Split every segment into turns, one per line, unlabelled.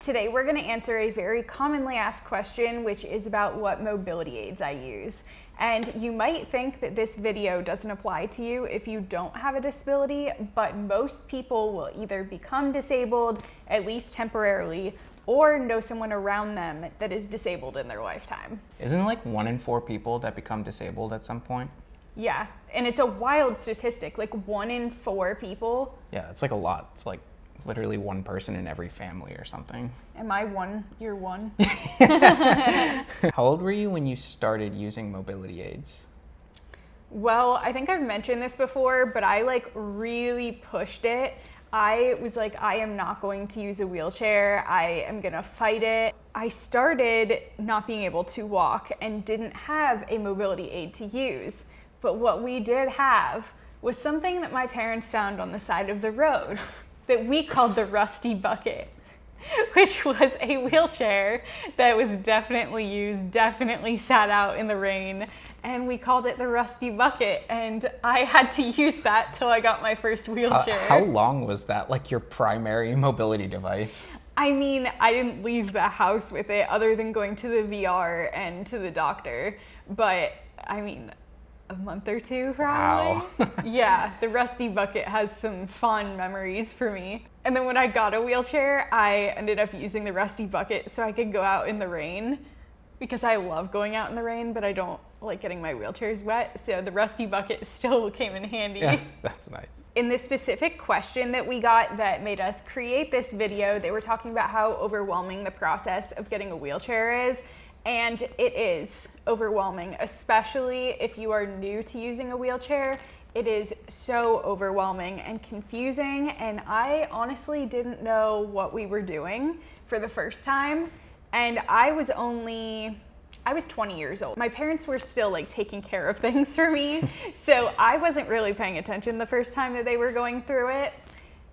Today we're going to answer a very commonly asked question, which is about what mobility aids I use. And you might think that this video doesn't apply to you if you don't have a disability, but most people will either become disabled, at least temporarily, or know someone around them that is disabled in their lifetime.
Isn't it like 1 in 4 people that become disabled at some point?
Yeah, and it's a wild statistic, like 1 in 4 people.
Yeah, it's like a lot. It's like literally one person in every family or something.
Am I one? You're one?
How old were you when you started using mobility aids?
Well, I think I've mentioned this before, but I really pushed it. I was like, I am not going to use a wheelchair. I am gonna fight it. I started not being able to walk and didn't have a mobility aid to use. But what we did have was something that my parents found on the side of the road that we called the Rusty Bucket, which was a wheelchair that was definitely used, definitely sat out in the rain, and we called it the Rusty Bucket, and I had to use that till I got my first wheelchair.
How long was that, like, your primary mobility device?
I mean, I didn't leave the house with it other than going to the VR and to the doctor, but I mean, a month or two probably.
Wow.
Yeah, the Rusty Bucket has some fond memories for me. And then when I got a wheelchair, I ended up using the Rusty Bucket so I could go out in the rain, because I love going out in the rain, but I don't like getting my wheelchairs wet. So the Rusty Bucket still came in handy.
Yeah, that's nice. In
this specific question that we got that made us create this video, they were talking about how overwhelming the process of getting a wheelchair is. And it is overwhelming, especially if you are new to using a wheelchair. It is so overwhelming and confusing, and I honestly didn't know what we were doing for the first time. And I was 20 years old. My parents were still like taking care of things for me, so I wasn't really paying attention the first time that they were going through it.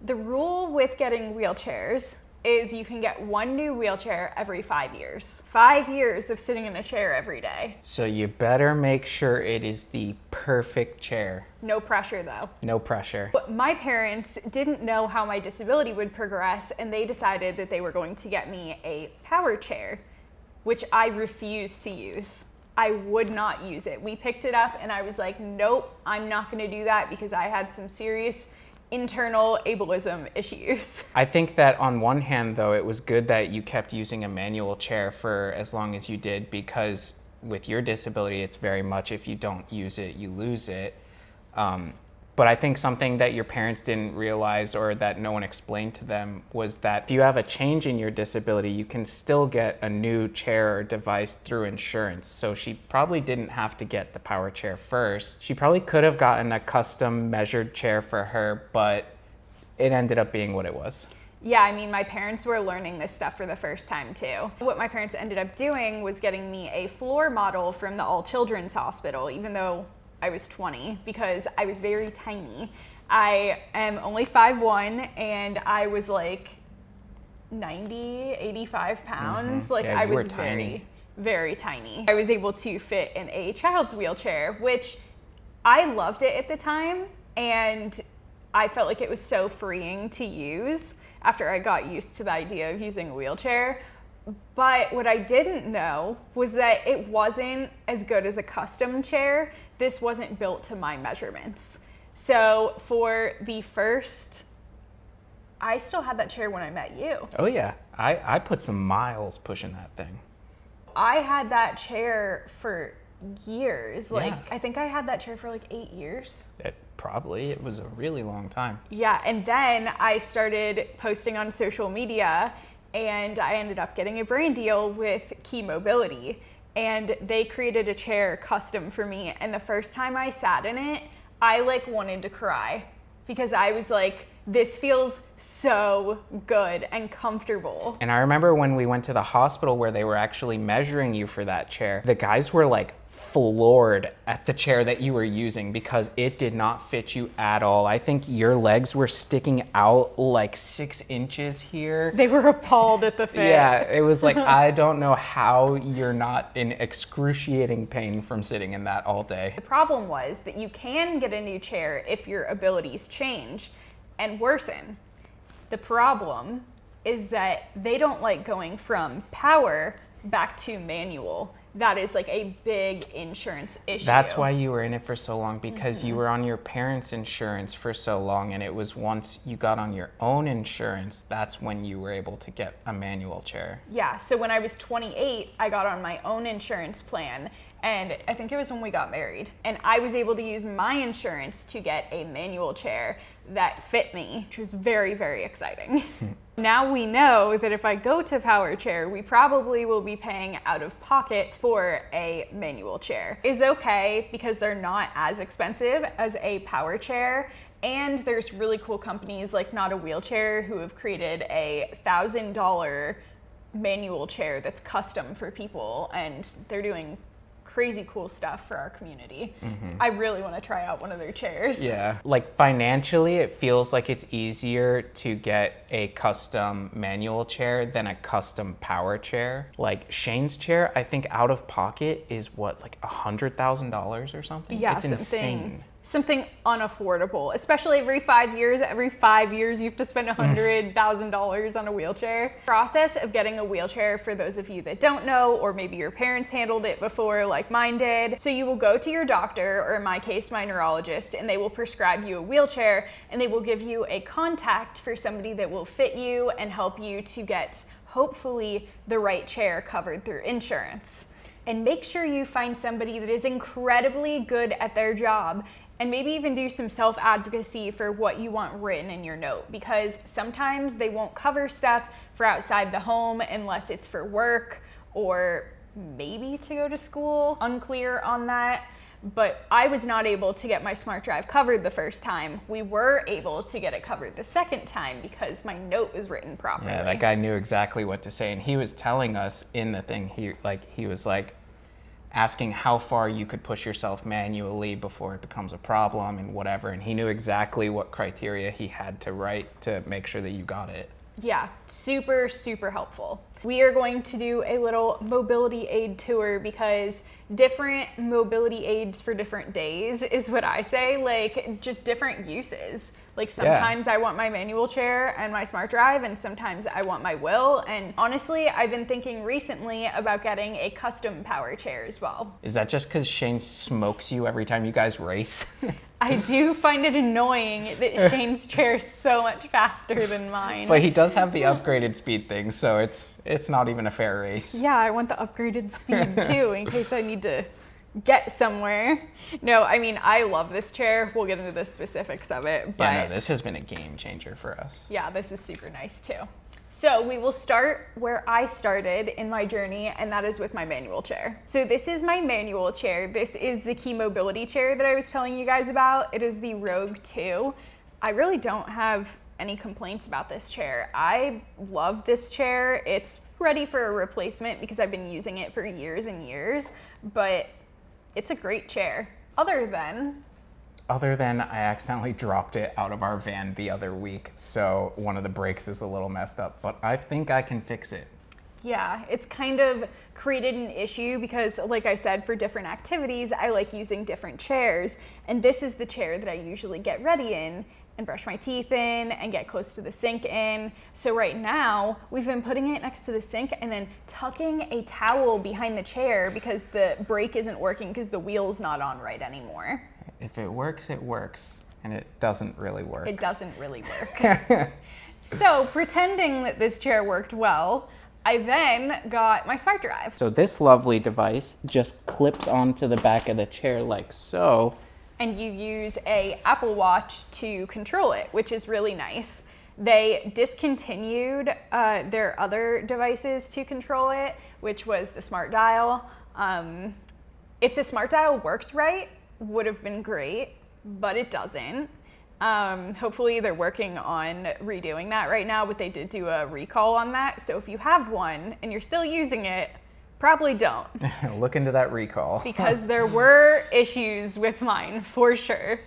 The rule with getting wheelchairs is you can get one new wheelchair every 5 years. 5 years of sitting in a chair every day.
So you better make sure it is the perfect chair.
No pressure though.
No pressure.
But my parents didn't know how my disability would progress, and they decided that they were going to get me a power chair, which I refused to use. I would not use it. We picked it up and I was like, nope, I'm not gonna do that, because I had some serious internal ableism issues.
I think that on one hand, though, it was good that you kept using a manual chair for as long as you did, because with your disability, it's very much if you don't use it, you lose it. But I think something that your parents didn't realize, or that no one explained to them, was that if you have a change in your disability, you can still get a new chair or device through insurance. So she probably didn't have to get the power chair first. She probably could have gotten a custom measured chair for her, but it ended up being what it was.
Yeah, I mean, my parents were learning this stuff for the first time too. What my parents ended up doing was getting me a floor model from the All Children's Hospital, even though I was 20, because I was very tiny. I am only 5'1", and I was like 90, 85 pounds. Like,
yeah,
I was
tiny.
very tiny. I was able to fit in a child's wheelchair, which I loved it at the time, and I felt like it was so freeing to use after I got used to the idea of using a wheelchair. But what I didn't know was that it wasn't as good as a custom chair. This wasn't built to my measurements. So for the first, I still had that chair when I met you.
Oh yeah, I put some miles pushing that thing.
I had that chair for years. Like,
Yeah.
I think I had that chair for like 8 years.
It was a really long time.
Yeah, and then I started posting on social media, and I ended up getting a brand deal with Key Mobility, and they created a chair custom for me. And the first time I sat in it, I like wanted to cry, because I was like, this feels so good and comfortable.
And I remember when we went to the hospital where they were actually measuring you for that chair, the guys were like floored at the chair that you were using, because it did not fit you at all. I think your legs were sticking out like 6 inches here.
They were appalled at the fit.
Yeah, it was like, I don't know how you're not in excruciating pain from sitting in that all day.
The problem was that you can get a new chair if your abilities change and worsen. The problem is that they don't like going from power back to manual. That is like a big insurance issue.
That's why you were in it for so long, because you were on your parents' insurance for so long, and it was once you got on your own insurance, that's when you were able to get a manual chair.
Yeah, so when I was 28, I got on my own insurance plan, and I think it was when we got married, and I was able to use my insurance to get a manual chair that fit me, which was very, very exciting. Now we know that if I go to power chair, we probably will be paying out of pocket for a manual chair. Is okay because they're not as expensive as a power chair. And there's really cool companies like Not a Wheelchair who have created a $1,000 manual chair that's custom for people, and they're doing crazy cool stuff for our community. So I really want to try out one of their chairs.
Yeah, like financially, it feels like it's easier to get a custom manual chair than a custom power chair. Like Shane's chair, I think out of pocket is what, like $100,000 or something?
Yeah,
it's insane.
Something unaffordable, especially every 5 years. Every 5 years, you have to spend $100,000 on a wheelchair. Process of getting a wheelchair, for those of you that don't know, or maybe your parents handled it before like mine did. So you will go to your doctor, or in my case, my neurologist, and they will prescribe you a wheelchair, and they will give you a contact for somebody that will fit you and help you to get, hopefully, the right chair covered through insurance. And make sure you find somebody that is incredibly good at their job, and maybe even do some self-advocacy for what you want written in your note, because sometimes they won't cover stuff for outside the home unless it's for work or maybe to go to school. Unclear on that. But I was not able to get my SmartDrive covered the first time. We were able to get it covered the second time because my note was written properly.
Yeah, that guy knew exactly what to say, and he was telling us in the thing, he was like asking how far you could push yourself manually before it becomes a problem and whatever, and he knew exactly what criteria he had to write to make sure that you got it.
Yeah, super, super helpful. We are going to do a little mobility aid tour, because different mobility aids for different days is what I say, like just different uses. Like sometimes I want my manual chair and my SmartDrive, and sometimes I want my Whill. And honestly, I've been thinking recently about getting a custom power chair as well.
Is that just because Shane smokes you every time you guys race?
I do find it annoying that Shane's chair is so much faster than mine.
But he does have the upgraded speed thing, so it's not even a fair race.
Yeah, I want the upgraded speed too, in case I need to get somewhere. No, I mean, I love this chair. We'll get into the specifics of it. But
Yeah, no, this has been a game changer for us.
Yeah, this is super nice too. So we will start where I started in my journey, and that is with my manual chair. So this is my manual chair. This is the Key Mobility chair that I was telling you guys about. It is the Rogue 2. I really don't have any complaints about this chair. I love this chair. It's ready for a replacement because I've been using it for years and years, but it's a great chair. Other than I accidentally dropped it out of our van the other week, so one of the brakes is a little messed up, but I think I can fix it. Yeah, it's kind of created an issue because, like I said, for different activities, I like using different chairs, and this is the chair that I usually get ready in and brush my teeth in and get close to the sink in. So right now, we've been putting it next to the sink and then tucking a towel behind the chair because the brake isn't working because the wheel's not on right anymore.
If it works, it works, and it doesn't really work.
It doesn't really work. So pretending that this chair worked well, I then got my SmartDrive.
So this lovely device just clips onto the back of the chair like so.
And you use a Apple Watch to control it, which is really nice. They discontinued their other devices to control it, which was the Smart Dial. If the Smart Dial worked right, would have been great, but it doesn't. Hopefully they're working on redoing that right now, but they did do a recall on that. So if you have one and you're still using it, probably don't.
Look into that recall.
Because there were issues with mine, for sure.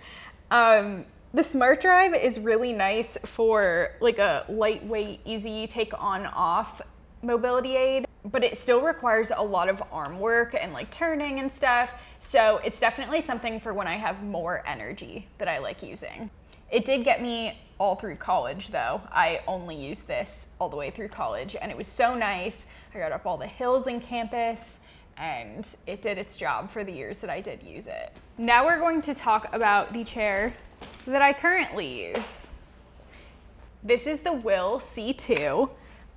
The SmartDrive is really nice for like a lightweight, easy take on off mobility aid, but it still requires a lot of arm work and like turning and stuff. So it's definitely something for when I have more energy that I like using. It did get me all through college though. I only used this all the way through college and it was so nice. I got up all the hills in campus and it did its job for the years that I did use it. Now we're going to talk about the chair that I currently use. This is the Whill C2.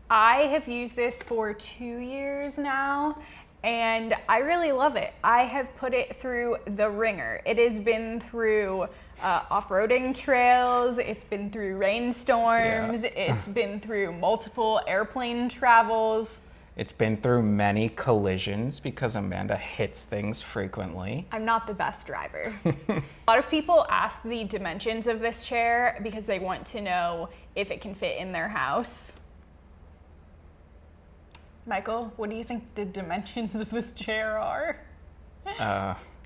I have used this for 2 years now and I really love it. I have put it through the ringer. It has been through off-roading trails, it's been through rainstorms, it's been through multiple airplane travels.
It's been through many collisions because Amanda hits things frequently.
I'm not the best driver. A lot of people ask the dimensions of this chair because they want to know if it can fit in their house. Michael, what do you think the dimensions of this chair are?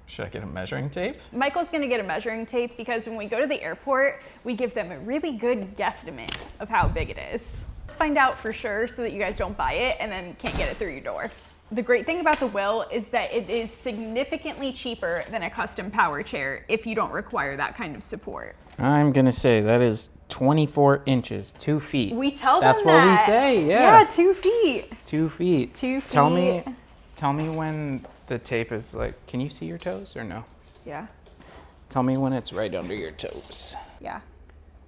Should I get a measuring tape?
Michael's gonna get a measuring tape because when we go to the airport, we give them a really good guesstimate of how big it is. Let's find out for sure so that you guys don't buy it and then can't get it through your door. The great thing about the Whill is that it is significantly cheaper than a custom power chair if you don't require that kind of support.
I'm gonna say that is 24 inches, 2 feet.
We tell them
That's what we say,
Yeah, 2 feet.
2 feet.
2 feet.
Tell me when the tape is like, can you see your toes or no?
Yeah.
Tell me when it's right under your toes.
Yeah.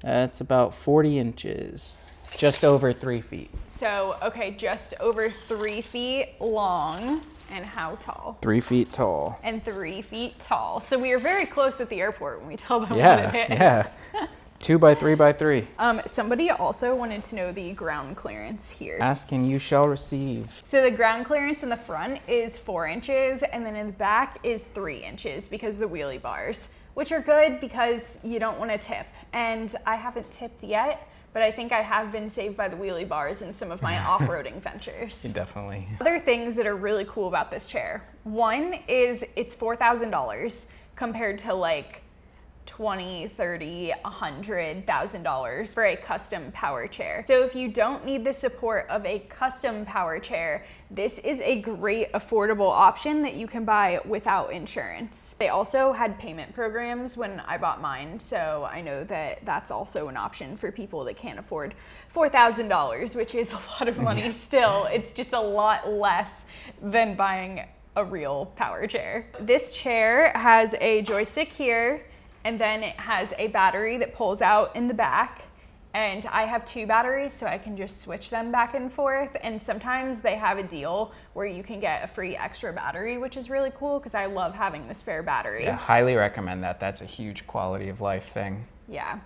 That's about 40 inches, just over 3 feet.
So, okay, just over 3 feet long. And how tall?
3 feet tall.
And 3 feet tall. So we are very close at the airport when we tell them what it is.
Yeah. 2 by 3 by 3.
Somebody also wanted to know the ground clearance here.
Ask and you shall receive.
So the ground clearance in the front is 4 inches and then in the back is 3 inches because of the wheelie bars, which are good because you don't want to tip. And I haven't tipped yet, but I think I have been saved by the wheelie bars in some of my off-roading ventures.
Definitely.
Other things that are really cool about this chair. One is it's $4,000 compared to like $20, $30, $100,000 for a custom power chair. So if you don't need the support of a custom power chair, this is a great affordable option that you can buy without insurance. They also had payment programs when I bought mine, so I know that that's also an option for people that can't afford $4,000, which is a lot of money still. It's just a lot less than buying a real power chair. This chair has a joystick here, and then it has a battery that pulls out in the back. And I have 2 batteries, so I can just switch them back and forth. And sometimes they have a deal where you can get a free extra battery, which is really cool because I love having the spare battery.
Yeah, highly recommend that. That's a huge quality of life thing.
Yeah.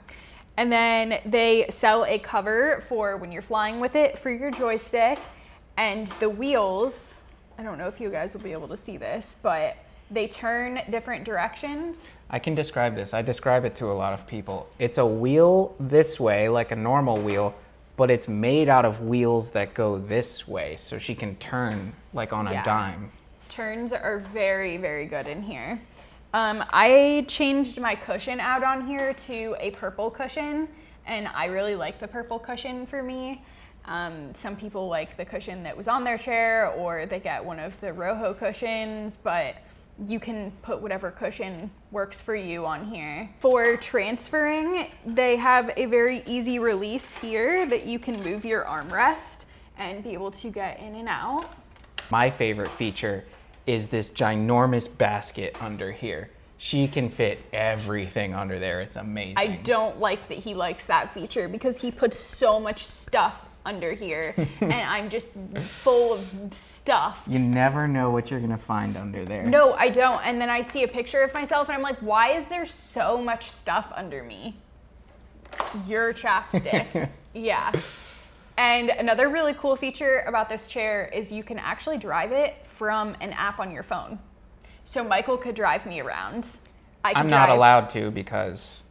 And then they sell a cover for when you're flying with it for your joystick. And the wheels, I don't know if you guys will be able to see this, but they turn different directions.
I can describe this. I describe it to a lot of people. It's a wheel this way, like a normal wheel, but it's made out of wheels that go this way, so she can turn like on a dime.
Turns are very, very good in here. I changed my cushion out on here to a purple cushion, and I really like the purple cushion for me. Some people like the cushion that was on their chair, or they get one of the Rojo cushions, but you can put whatever cushion works for you on here. For transferring, they have a very easy release here that you can move your armrest and be able to get in and out.
My favorite feature is this ginormous basket under here. She can fit everything under there. It's amazing.
I don't like that he likes that feature because he puts so much stuff under here and I'm just full of stuff.
You never know what you're gonna find under there.
No, I don't. And then I see a picture of myself and I'm like, why is there so much stuff under me? Your chapstick. Yeah. And another really cool feature about this chair is you can actually drive it from an app on your phone. So Michael could drive me around.
I'm not allowed to because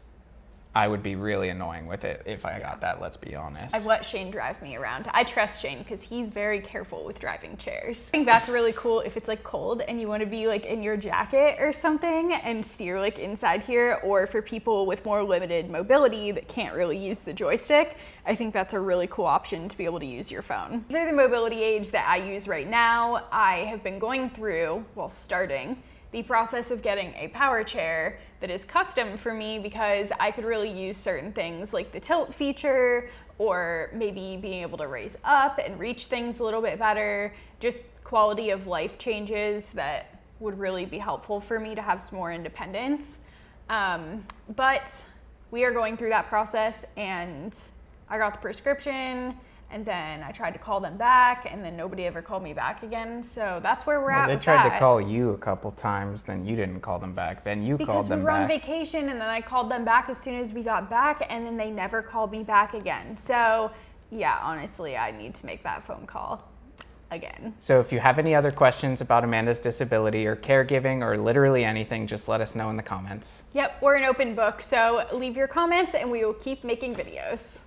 I would be really annoying with it if I got that, let's be honest.
I've let Shane drive me around. I trust Shane because he's very careful with driving chairs. I think that's really cool if it's like cold and you want to be like in your jacket or something and steer like inside here, or for people with more limited mobility that can't really use the joystick, I think that's a really cool option to be able to use your phone. These are the mobility aids that I use right now. I have been going through, well, starting the process of getting a power chair that is custom for me, because I could really use certain things like the tilt feature, or maybe being able to raise up and reach things a little bit better, just quality of life changes that would really be helpful for me to have some more independence. But we are going through that process, and I got the prescription, and then I tried to call them back, and then nobody ever called me back again. So that's where we're at
They
with
tried
that.
to call you a couple times, then you didn't call them back. Then you
Because
called
we
them
were on
back.
vacation, and then I called them back as soon as we got back, and then they never called me back again. So yeah, honestly, I need to make that phone call again.
So if you have any other questions about Amanda's disability or caregiving or literally anything, just let us know in the comments.
Yep, we're an open book, so leave your comments and we will keep making videos.